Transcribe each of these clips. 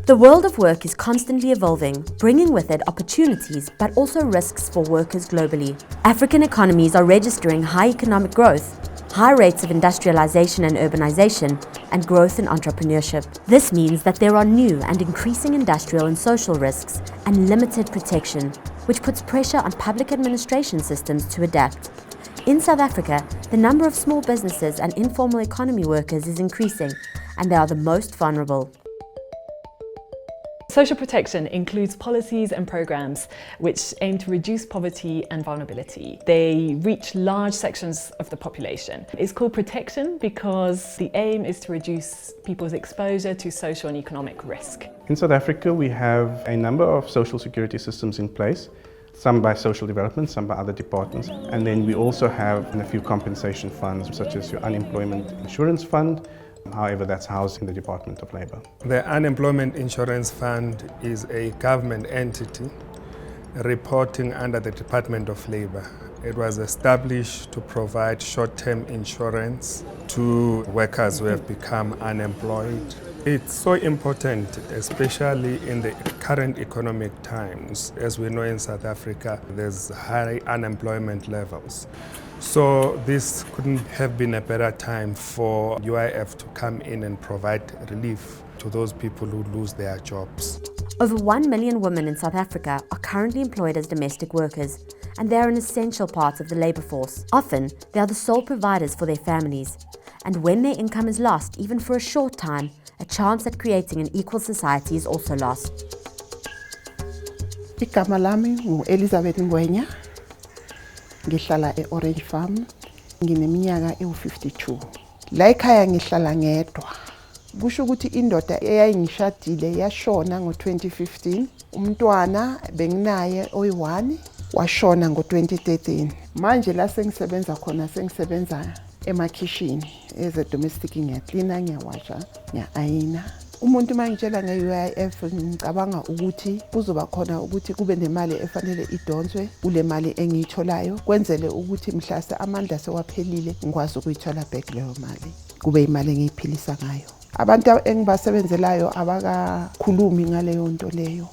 The world of work is constantly evolving, bringing with it opportunities but also risks for workers globally. African economies are registering high economic growth, high rates of industrialization and urbanization, and growth in entrepreneurship. This means that there are new and increasing industrial and social risks and limited protection, which puts pressure on public administration systems to adapt. In South Africa, the number of small businesses and informal economy workers is increasing, and they are the most vulnerable. Social protection includes policies and programs which aim to reduce poverty and vulnerability. They reach large sections of the population. It's called protection because the aim is to reduce people's exposure to social and economic risk. In South Africa, we have a number of social security systems in place, some by social development, some by other departments. And then we also have a few compensation funds, such as your unemployment insurance fund. However, that's housed in the Department of Labour. The Unemployment Insurance Fund is a government entity reporting under the Department of Labour. It was established to provide short-term insurance to workers who have become unemployed. It's so important, especially in the current economic times. As we know, in South Africa, there's high unemployment levels. So this couldn't have been a better time for UIF to come in and provide relief to those people who lose their jobs. Over 1 million women in South Africa are currently employed as domestic workers, and they are an essential part of the labour force. Often, they are the sole providers for their families, and when their income is lost, even for a short time, a chance at creating an equal society is also lost. Igama lami ngu-Elizabeth Ngwenya. Ngihlala e-Orange Farm, ngineminyaka ewu-52. La ekhaya ngihlala ngedwa. Kusho ukuthi indoda eyayingishadile yashona ngo-2015. Umntwana benginaye oyi-1 washona ngo-2013. Manje la sengisebenza khona sengisebenza emakhishini as a domestic, ngiyaklina, ngiyawasha, ngiya-ayina. Umuntu mangitshela nge-UIF ngicabanga ukuthi kuzoba khona ukuthi kube nemali efanele idonswe kule mali engiyitholayo kwenzele ukuthi mhlase amandla sewaphelile ngikwazi ukuyithola back leyo mali kube imali engiyiphilisa ngayo. Abantu engibasebenzelayo abakakhulumi ngaleyo nto leyo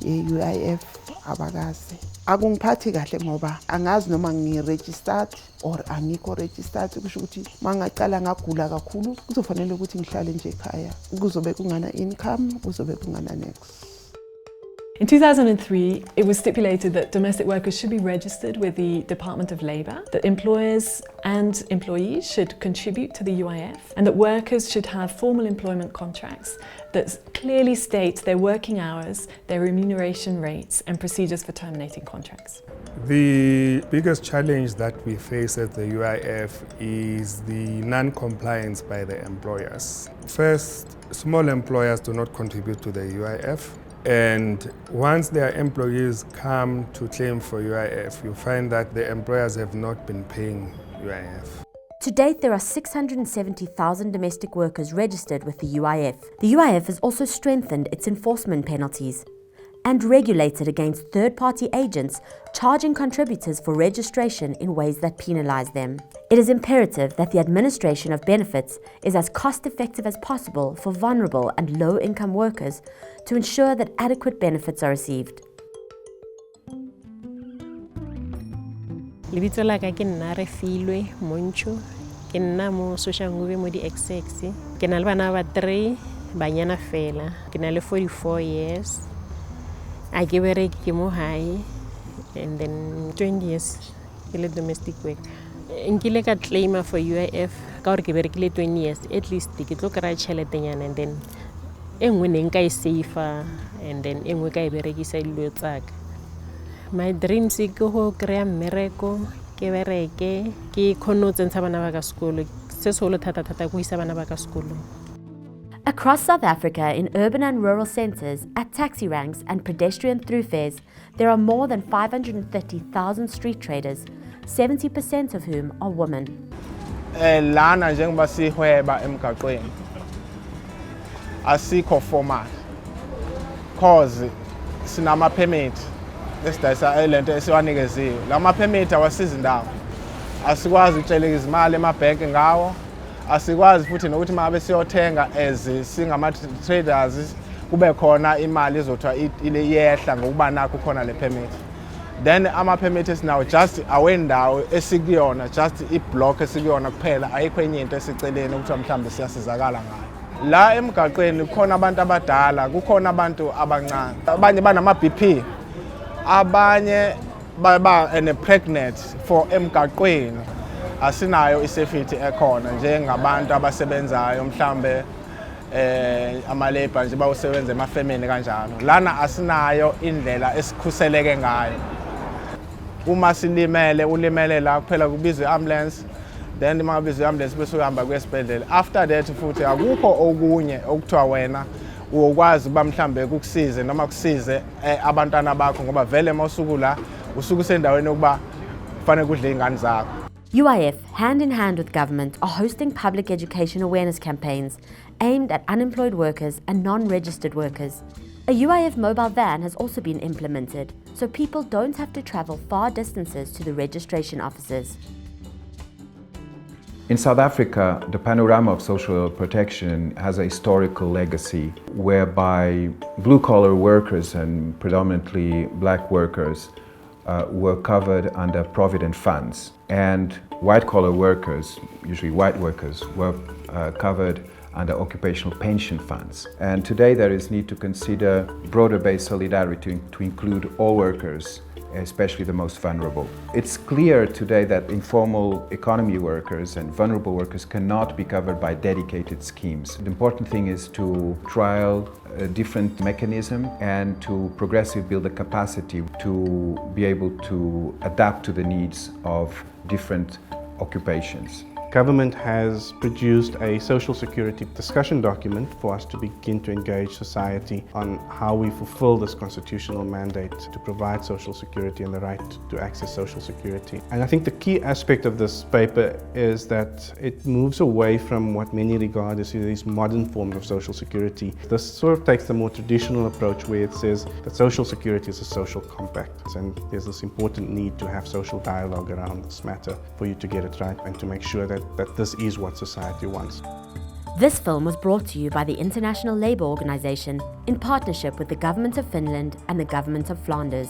ye-UIF abakazi. Akungiphathi kahle ngoba angazi noma ngi-registered or angikho registered, kusho ukuthi mangaqala ngagula kakhulu kuzofanele ukuthi ngihlale nje ekhaya, kuzobe kungana income, kuzobe kungana next. In 2003, it was stipulated that domestic workers should be registered with the Department of Labour, that employers and employees should contribute to the UIF, and that workers should have formal employment contracts that clearly state their working hours, their remuneration rates, and procedures for terminating contracts. The biggest challenge that we face at the UIF is the non-compliance by the employers. First, small employers do not contribute to the UIF. And once their employees come to claim for UIF, you find that the employers have not been paying UIF. To date, there are 670,000 domestic workers registered with the UIF. The UIF has also strengthened its enforcement penalties and regulated against third-party agents charging contributors for registration in ways that penalize them. It is imperative that the administration of benefits is as cost-effective as possible for vulnerable and low-income workers to ensure that adequate benefits are received. Lebitso la ka ke nna Refilwe Montsho, ke nna mo social ngube mo di-XX. Ke na le bana ba 3 banyana fela. Ke na le 44 years. I ke bereke ke mo hae, and then 20 years ke le domestic worker. Nkile ka claima for UIF ka gore ke berekile 20 years, at least ke tlo kry tšheletenyana, and then engwe ne nka e safer, and then engwe ka e berekisa dilo tsaka. My dreams is to create mmereko, ke bereke, ke kgone go tsentsha bana ba ka sekolo. Se solo thata-thata go isa bana ba ka sekolo. Across South Africa, in urban and rural centres, at taxi ranks and pedestrian thoroughfares, there are more than 530,000 street traders, 70% of whom are women. Lana njengoba sihweba emgaqweni asikho formal cause sinama permit esidayisa lento esiwanikeziwe. Lama permit awasiza indawo, asikwazi ukutsheleka izimali emabhenki ngawo, asikwazi futhi nokuthi mabe siyothenga as singama traders kube khona imali izothiwa iyehla ngokuba nakho khona le permit. Then ama-permit esinawo just awendawo esikuyona, just i-block esikuyona kuphela, ayikho enye into esiceleni ukuthiwa mhlawumbe siyasizakala ngayo. La emgaqweni kukhona abantu abadala, kukhona abantu abancane, abanye banama-BP, abanye pregnant for emgaqweni. Asinayo i-safety ekhona njengabantu abasebenzayo mhlawumbe ama-labor nje bawusebenza emafemini kanjalo. Lana asinayo indlela esikhuseleke ngayo. Uma silimele, ulimele la kuphela kubizwa i-ambulance, then uma kubizwa i-ambulance bese uhamba kwesibhedlela. After that futhi akukho okunye okuthiwa wena ukwazi ukuba mhlawumbe kukusize noma kusize abantwana bakho ngoba vele mawusuku la usuku sendaweni yokuba kufanele kudle izingane zakho. UIF, hand in hand with government, are hosting public education awareness campaigns aimed at unemployed workers and non-registered workers. A UIF mobile van has also been implemented, so people don't have to travel far distances to the registration offices. In South Africa, the panorama of social protection has a historical legacy whereby blue-collar workers and predominantly black workers were covered under provident funds, and white-collar workers, usually white workers, were covered under occupational pension funds. And today there is need to consider broader-based solidarity to include all workers, especially the most vulnerable. It's clear today that informal economy workers and vulnerable workers cannot be covered by dedicated schemes. The important thing is to trial a different mechanism and to progressively build the capacity to be able to adapt to the needs of different occupations. Government has produced a social security discussion document for us to begin to engage society on how we fulfill this constitutional mandate to provide social security and the right to access social security. And I think the key aspect of this paper is that it moves away from what many regard as these modern forms of social security. This sort of takes the more traditional approach where it says that social security is a social compact, and there's this important need to have social dialogue around this matter for you to get it right and to make sure that this is what society wants. This film was brought to you by the International Labour Organization in partnership with the Government of Finland and the Government of Flanders.